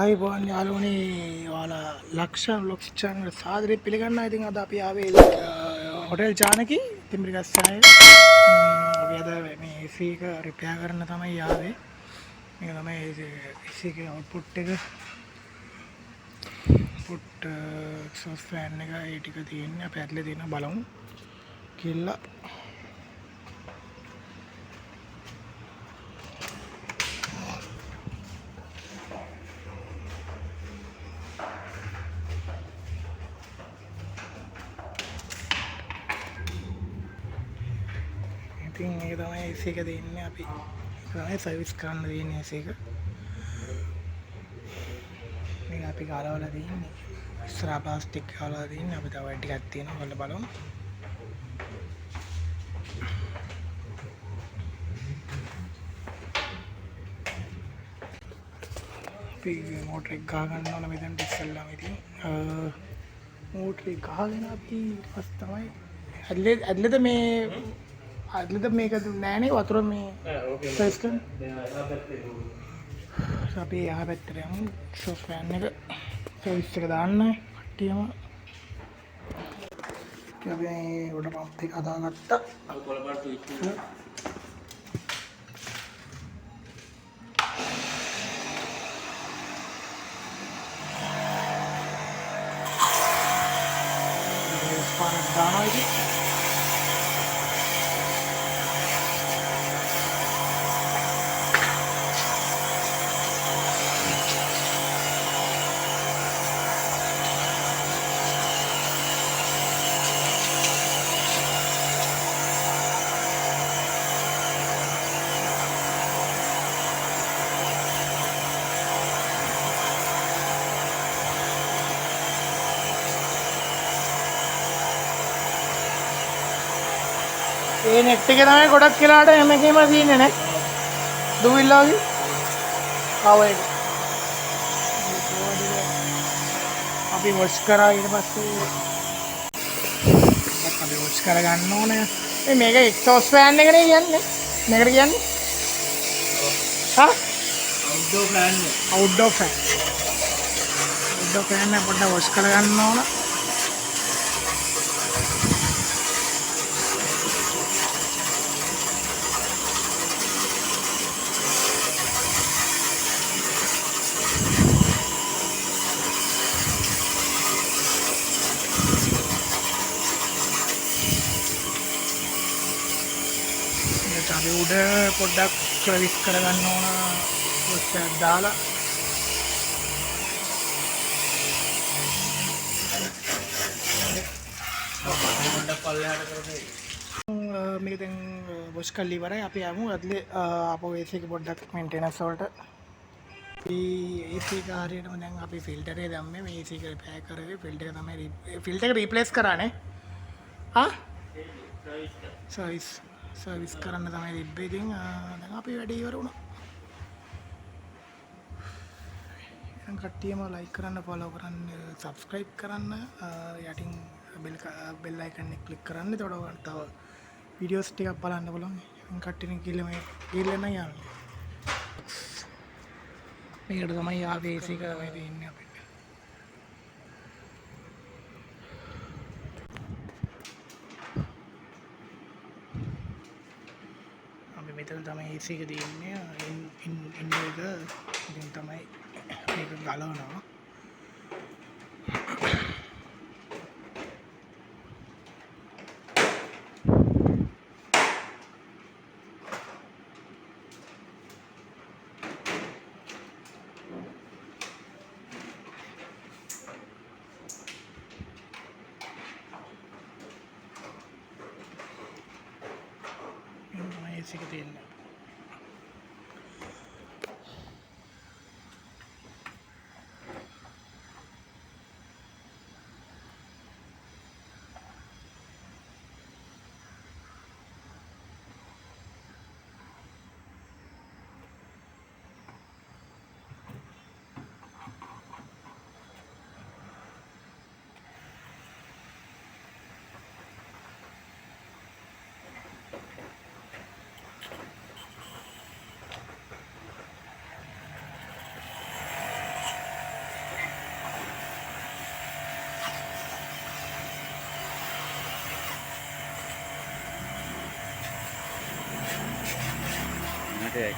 ආයිබෝන් යාළුවනේ ඔයාලා ලක්ෂ බ්ලොග්ස් channel සාදරයෙන් පිළිගන්නවා. ඉතින් අද අපි ආවේ හොටෙල් ජානකි තිඹිරිගස්සායේ. අපි අද මේ AC එක රිපෙයාර් කරන්න තමයි ආවේ. මේක තමයි AC එකේ අවුට්පුට් එක. පුට් එක්සෝස් ෆෑන් එක ඒ ටික තියෙන්නේ. අපි ඇතුලේ තියෙන බලමු කියලා. ඉතින් මේක තමයි AC එක දෙන්නේ අපි. තමයි සර්විස් කරන්න දෙන්නේ AC එක. මේක අපි ගාලවලා දෙන්නේ. ඉස්සරහා ප්ලාස්ටික් ගාලවලා දෙන්නේ. අපි තව ටිකක් තියෙනවා. බලන්න බලමු. අපි මෝටර් එක ගහ ගන්න ඕන මෙතනට ඉස්සෙල්ලාම ඉතින් මෝටර් එක ගහගෙන අපි ඊපස් තමයි ඇද්ලෙද මේ අදලද මේක නෑනේ වතුර මේ සර්විස් කරන්න. අපි එහා පැත්තට යමු. එක්සෝස් ෆෑන් එක සර්විස් එක දාන්න කට්ටියම. අපි මේ උඩ පම්ප් එක හදාගත්තා. පාරක් දානවා ඉතින්. ඒ නෙට් එක තමයි ගොඩක් වෙලාට හැම එකේම තියෙන්නේ නේ. දුවිල්ලා වගේ. ආව ඒක. අපි වොෂ් කරා ඊට පස්සේ අපි වොෂ් කර ගන්න ඕනේ. මේක එක්සෝස් ෆෑන් එකනේ කියන්නේ. මේකට කියන්නේ. හා? අවුට්ඩෝර් ෆෑන් එක. අවුට්ඩෝර් ෆෑන්. අවුට්ඩෝර් ෆෑන් එක පොඩ්ඩක් වොෂ් කර ගන්න ඕන. අපි උඩ පොඩ්ඩක් සර්විස් කරගන්න ඕන ඔස්සක් දාලා. පොඩ්ඩක් පල්ලෙහාට කරේ. මේක දැන් වොෂ් කරලා ඉවරයි. අපි යමු ඇතුලේ අපෝ AC එක පොඩ්ඩක් මේන්ටෙනන්ස් වලට. අපි AC එක හරියටම දැන් අපි ෆිල්ටර් එක දැම්මේ. මේ AC එක රිපෙයාර් කරේ. ෆිල්ටර් එක තමයි ෆිල්ටර් එක රීප්ලේස් කරානේ. හා? සර්විස් කරන්න තමයි තිබ්බේ. ඉතින් දැන් අපි වැඩේ ඉවර වුණා. දැන් කට්ටියම ලයික් කරන්න, ෆලෝ කරන්න, සබ්ස්ක්‍රයිබ් කරන්න, යටින් බෙල් අයිකන් එක ක්ලික් කරන්න. එතකොට ඔයාලට තව වීඩියෝස් ටිකක් බලන්න පුළුවන්. දැන් කට්ටියන් කියලා මේ ගිහිල්ලා නම් යන්නේ. මේකට තමයි ආවේ AC එක තමයි තියෙන්නේ අපිට. මෙතන තමයි AC එක තියෙන්නේ. ඉන් එක ඉතින් තමයි මේක ගලවනවා. AC එක තියෙන්නේ. දෙයක්.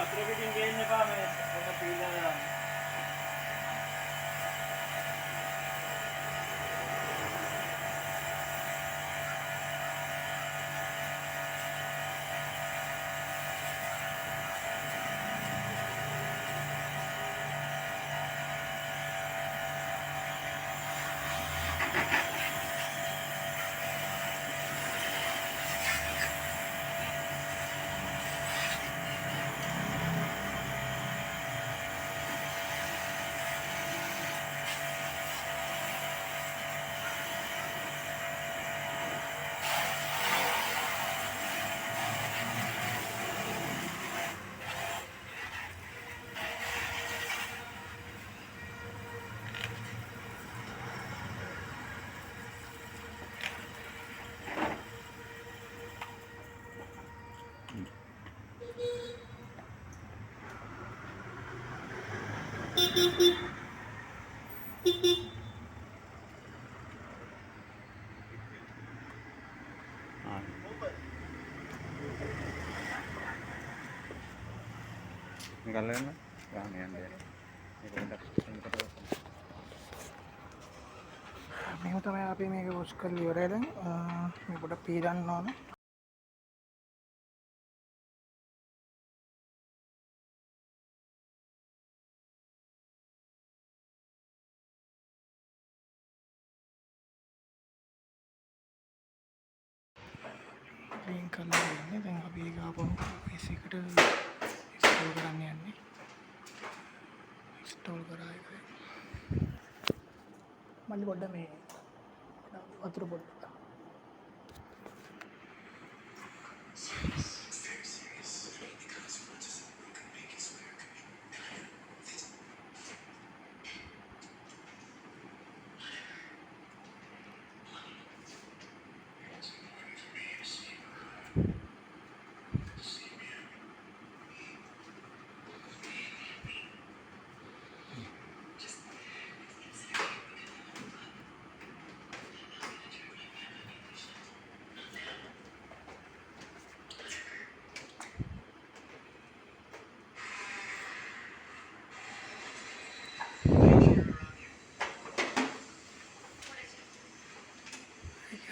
අතර පිටින් ගේන්න එපා මේ මොන පීඩන දාන්න. ගලන්න ගාන යන්නේ. මේක තමයි අපි මේක වොෂ් කරලා ඉවරයි දැන්. මේ පොඩ්ඩක් පීරන්න ඕන. ක්ලීන් කරලා ඉන්නේ. දැන් අපි ඒක ආපහු PC එකට ඉන්ස්ටෝල් කරන්න යන්නේ. ඉන්ස්ටෝල් කරා ඒක. මල්ලි පොඩ්ඩක් මේ වතුර පොඩ්ඩක්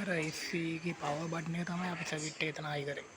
අර AC ගේ පවර් බටන් එක තමයි අපි සවිට් එක එතන ආයි කරේ.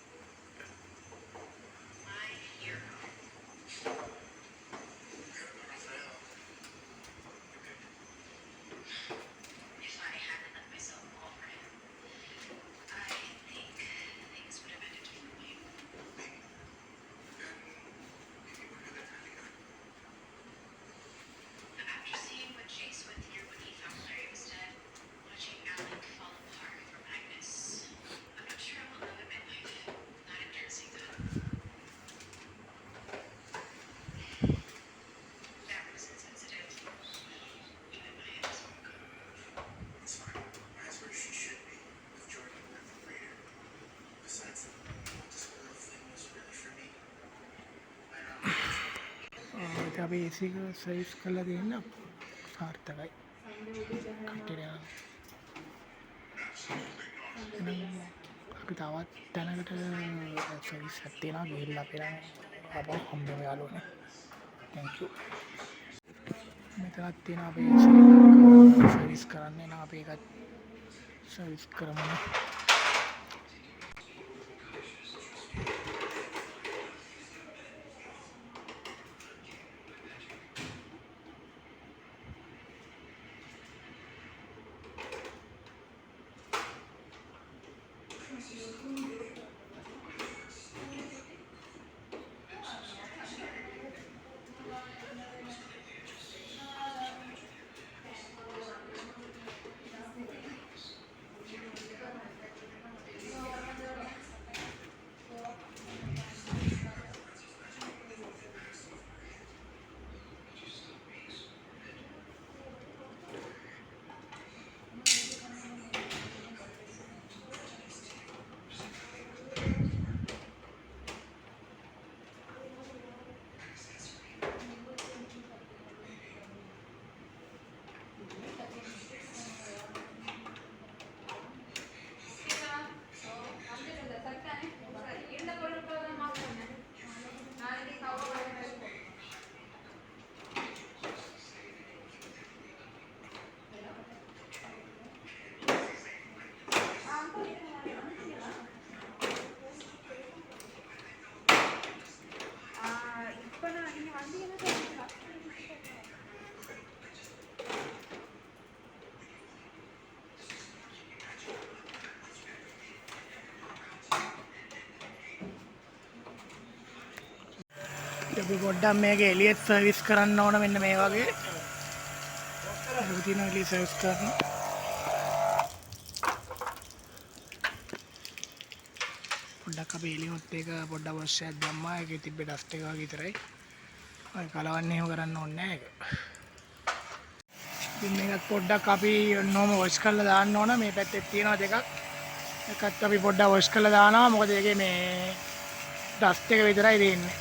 අපි AC එක සර්විස් කරලා දෙන්න සාර්ථකයි. කට්ටියට අපි තවත් තැනකට සර්විස් එකක් තියෙනවා ගිහිල්ලා අපි නම් ආපහු හම්බෙමු යාළුවනේ. thank you. මෙතනක් තියෙනවා අපි AC සර්විස් කරන්න නම් අපි ඒකත් සර්විස් කරමු. අපි පොඩ්ඩක් මේක එළියට සර්විස් කරන්න ඕන මෙන්න මේ වගේ. ඒක තියෙනවා එළිය සර්විස් කරන්න. පොඩ්ඩක් අපි එළියොත් ඒක පොඩ්ඩක් වොෂ් එකක් දැම්මා. ඒකේ තිබ්බ ඩස්ට් එක වගේ විතරයි. අය කලවන්නේ එහෙම කරන්න ඕනේ නැහැ ඒක. ඉතින් මේකත් පොඩ්ඩක් අපි නොම වොෂ් කරලා දාන්න ඕන. මේ පැත්තේ තියෙනවා දෙකක්. එකත් අපි පොඩ්ඩක් වොෂ් කරලා දානවා. මොකද ඒකේ මේ ඩස්ට් එක විතරයි තියෙන්නේ.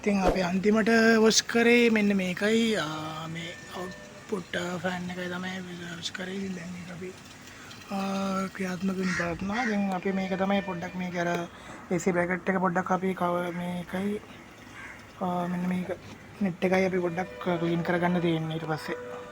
ඉතින් අපි අන්තිමට වොෂ් කරේ මෙන්න මේකයි මේ අවුට්පුට් ෆෑන් එකයි තමයි වොෂ් කරේ. ඉතින් දැන් මේක අපි ක්‍රියාත්මක වෙන පාටනවා. දැන් අපි මේක තමයි පොඩ්ඩක් මේක අර AC බ්‍රැකට් එක පොඩ්ඩක් අපි මේකයි මෙන්න මේක නෙට් එකයි අපි පොඩ්ඩක් ක්ලීන් කරගන්න තියෙන්නේ ඊට පස්සේ.